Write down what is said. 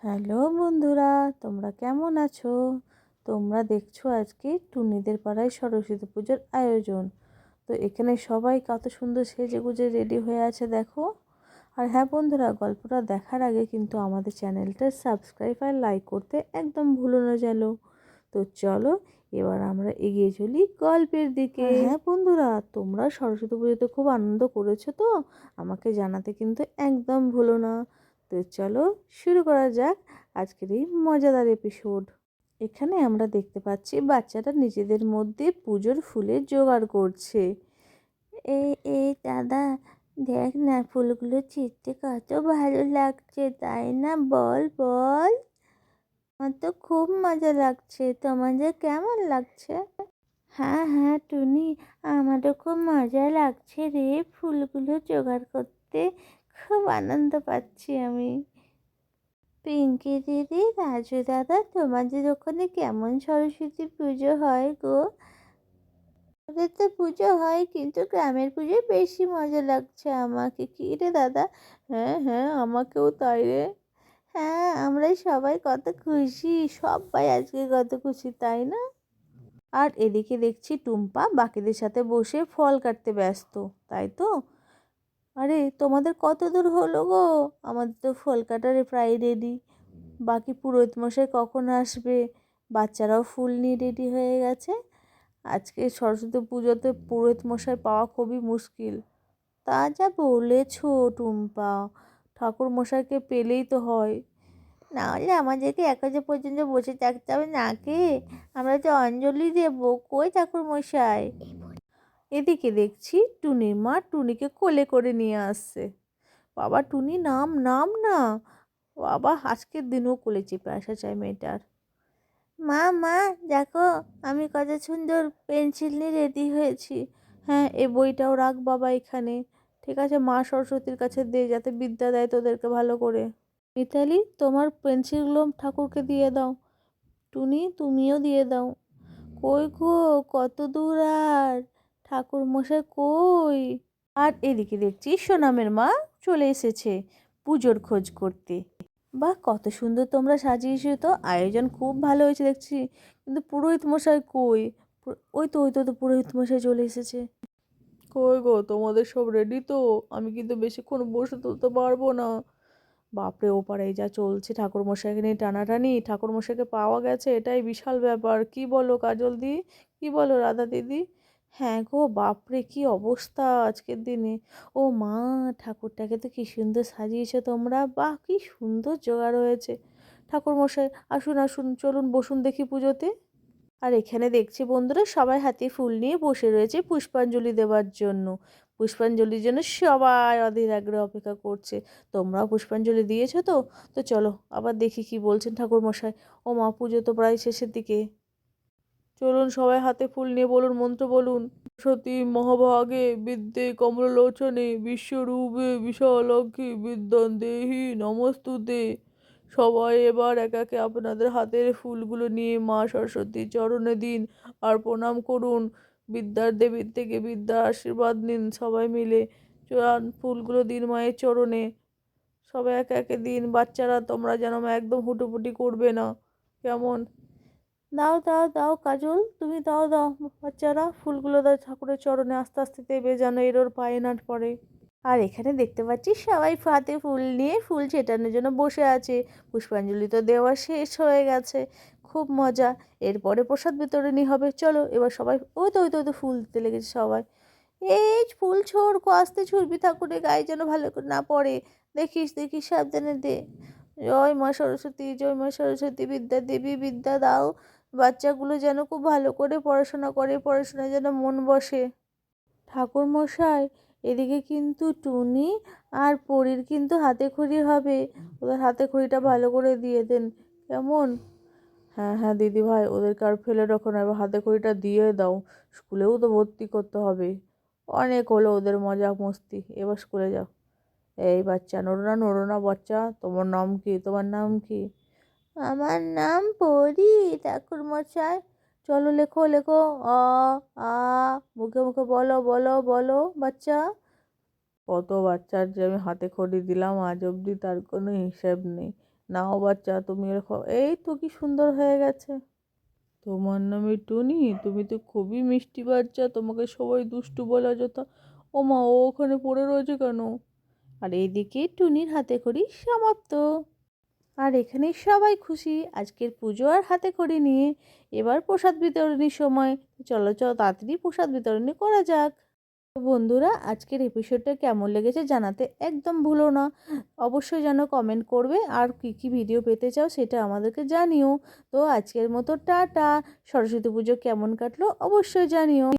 Hello বন্ধুরা, তোমরা কেমন আছো? তোমরা দেখছো আজকে টুনিদের পাড়ায় সরস্বতী পুজোর আয়োজন। তো এখানে সবাই কত সুন্দর সেজেগুজে রেডি হয়ে আছে দেখো। আর হ্যাঁ বন্ধুরা, গল্পটা দেখার আগে কিন্তু আমাদের চ্যানেলটা সাবস্ক্রাইব আর লাইক করতে একদম ভুলো না যেন। তো চলো এবার আমরা এগিয়ে চলি গল্পের দিকে। হ্যাঁ বন্ধুরা, তোমরা সরস্বতী পুজোতে খুব আনন্দ করেছো তো? আমাকে জানাতে কিন্তু একদম ভুলো না। তো চলো শুরু করা যাক আজকের এই মজাদার এপিসোড। এখানে আমরা দেখতে পাচ্ছি বাচ্চারা নিজেদের মধ্যে পুজোর ফুলের জোগাড় করছে। এই এই দাদা, দেখ না ফুলগুলো ছিঁড়তে কত ভালো লাগছে, তাই না? বল বল। আমার তো খুব মজা লাগছে, তোমাদের কেমন লাগছে? হ্যাঁ হ্যাঁ টুনি, আমারও খুব মজা লাগছে রে, ফুলগুলো জোগাড় করতে খুব আনন্দ পাচ্ছি আমি। পিঙ্কি দিদি, রাজু দাদা, তোমাদের ওখানে কেমন সরস্বতী পুজো হয় গো? আমাদের তো পুজো হয়, কিন্তু গ্রামের পুজোয় বেশি মজা লাগছে আমাকে। কি রে দাদা? হ্যাঁ হ্যাঁ, আমাকেও তাই রে। হ্যাঁ, আমরা সবাই কত খুশি, সবাই আজকে কত খুশি, তাই না? আর এদিকে দেখছি টুম্পা বাকিদের সাথে বসে ফল কাটতে ব্যস্ত, তাই তো? আরে তোমাদের কত দূর হলো গো? আমাদের তো ফল কাটার প্রায় রেডি। বাকি পুরোহিত মশাই কখন আসবে? বাচ্চারাও ফুল নিয়ে রেডি হয়ে গেছে। আজকে সরস্বতী পুজোতে পুরোহিত মশাই পাওয়া খুবই মুশকিল। তা যা বলেছ টুম্পা, ঠাকুর মশাইকে পেলেই তো হয়। না হলে আমাদেরকে 1 পর্যন্ত বসে থাকতে হবে না কে? আমরা তো অঞ্জলি দেবো, কই ঠাকুর মশাই? এদিকে দেখছি টুনির মা টুনিকে কোলে করে নিয়ে আসছে। বাবা টুনি, নাম নাম না। বাবা, আজকের দিনও কোলে চেপে আসা চাই মেয়েটার। মা মা, দেখো আমি কত সুন্দর পেন্সিল নিয়ে রেডি হয়েছি। হ্যাঁ, এই বইটাও রাখ বাবা এখানে। ঠিক আছে, মা সরস্বতীর কাছে দে, যাতে বিদ্যা দেয় তোদেরকে ভালো করে। মিতালি, তোমার পেন্সিলগুলো ঠাকুরকে দিয়ে দাও। টুনি, তুমিও দিয়ে দাও। কই গো, কত দূর আর? ঠাকুর মশাই কই? আর এদিকে দেখছি সোনামের মা চলে এসেছে পুজোর খোঁজ করতে। বাহ, কত সুন্দর তোমরা সাজিয়েছো তো, আয়োজন খুব ভালো হয়েছে দেখছি। কিন্তু পুরোহিত মশাই কই? ওই তো পুরোহিত মশাই চলে এসেছে। কই গো, তোমাদের সব রেডি তো? আমি কিন্তু বেশিক্ষণ বসে তুলতে পারবো না। বাপরে, ওপারে যা চলছে ঠাকুরমশাইকে নিয়ে টানাটানি, ঠাকুরমশাইকে পাওয়া গেছে, এটাই বিশাল ব্যাপার। কি বলো কাজল দি? কি বলো রাধা দিদি? হ্যাঁ গো, বাপরে কি অবস্থা আজকের দিনে। ও মা, ঠাকুরটাকে তো কি সুন্দর সাজিয়েছো তোমরা, বাহ কি সুন্দর জোগাড় হয়েছে। ঠাকুরমশাই আসুন আসুন, চলুন বসুন দেখি পুজোতে। আর এখানে দেখছি বন্ধুরা সবাই হাতে ফুল নিয়ে বসে রয়েছে পুষ্পাঞ্জলি দেওয়ার জন্য। পুষ্পাঞ্জলির জন্য সবাই অধীর আগ্রহে অপেক্ষা করছে। তোমরাও পুষ্পাঞ্জলি দিয়েছো তো? তো চলো আবার দেখি কি বলছেন ঠাকুরমশাই। ও মা, পুজো তো প্রায় শেষের দিকে। চলুন সবাই হাতে ফুল নিয়ে বলুন, মন্ত্র বলুন। সতী মহাভাগে বিদ্যে কমলোচনে বিশ্বরূপে বিশালাক্ষী বিদ্যান দেহি নমস্তুতে। সবাই এবার এক একে আপনাদের হাতের ফুলগুলো নিয়ে মা সরস্বতীর চরণে দিন আর প্রণাম করুন। বিদ্যার দেবীর থেকে বিদ্যার আশীর্বাদ নিন সবাই মিলে। ফুলগুলো দিন মায়ের চরণে। সবাই একে একে দিন। বাচ্চারা তোমরা যেন একদম হুটোপুটি করবে না, কেমন? দাও দাও দাও কাজল, তুমি দাও দাও। বাচ্চারা ফুলগুলো দাও ঠাকুরের চরণে, আস্তে আস্তে দেবে যেন এর ওর পায়ে না পড়ে। আর এখানে দেখতে পাচ্ছি সবাই হাতে ফুল নিয়ে ফুল ছেটানোর জন্য বসে আছে। পুষ্পাঞ্জলি তো দেওয়া শেষ হয়ে গেছে। খুব মজা। এরপরে প্রসাদ বিতরণী হবে। চলো এবার সবাই, ওই তো ফুল দিতে লেগেছে সবাই। এই ফুল ছোড় গো, আস্তে ছুড়বি, ঠাকুরের গায়ে যেন ভালো করে না পড়ে। দেখিস দেখিস, সাবধানে দে। জয় মা সরস্বতী, জয় মা সরস্বতী, বিদ্যা দেবী বিদ্যা দাও। বাচ্চাগুলো যেন খুব ভালো করে পড়াশোনা করে, পড়াশোনায় যেন মন বসে। ঠাকুর মশাই, এদিকে কিন্তু টুনি আর পরীর কিন্তু হাতে খড়ি হবে। ওদের হাতে খড়িটা ভালো করে দিয়ে দেন, কেমন? হ্যাঁ হ্যাঁ দিদি ভাই, ওদেরকে আর ফেলে রাখো না, এবার হাতে খড়িটা দিয়ে দাও। স্কুলেও তো ভর্তি করতে হবে। অনেক হলো ওদের মজা মস্তি, এবার স্কুলে যাও। এই বাচ্চা, নড়ো না বাচ্চা। তোমার নাম কি? তোমার নাম কি? আমার নাম পরি, ঠাকুর মশাই। চলো লেখো লেখো। অ আ, মুখে মুখে বলো বলো বলো বাচ্চা। কত বাচ্চার যে আমি হাতে খড়ি দিলাম আজ অবধি, তার কোনো হিসেব নেই। নাও বাচ্চা তুমি এরকম, এই তো কি সুন্দর হয়ে গেছে। তোমার নামে টুনি, তুমি তো খুবই মিষ্টি বাচ্চা, তোমাকে সবাই দুষ্টু বলা যেত। ও মা, ও ওখানে পড়ে রয়েছে কেন? আর এইদিকে টুনির হাতে খড়ি সমাপ্ত। আর এখানে সবাই খুশি আজকের পুজো আর হাতে খড়ি নিয়ে। এবার প্রসাদ বিতরণীর সময়। চলো চলো তাড়াতাড়ি প্রসাদ বিতরণী করা যাক। তো বন্ধুরা, আজকের এপিসোডটা কেমন লেগেছে জানাতে একদম ভুলো না। অবশ্যই যেন কমেন্ট করবে, আর কী কী ভিডিও পেতে চাও সেটা আমাদেরকে জানিও। তো আজকের মতো টাটা। সরস্বতী পুজো কেমন কাটলো অবশ্যই জানিও।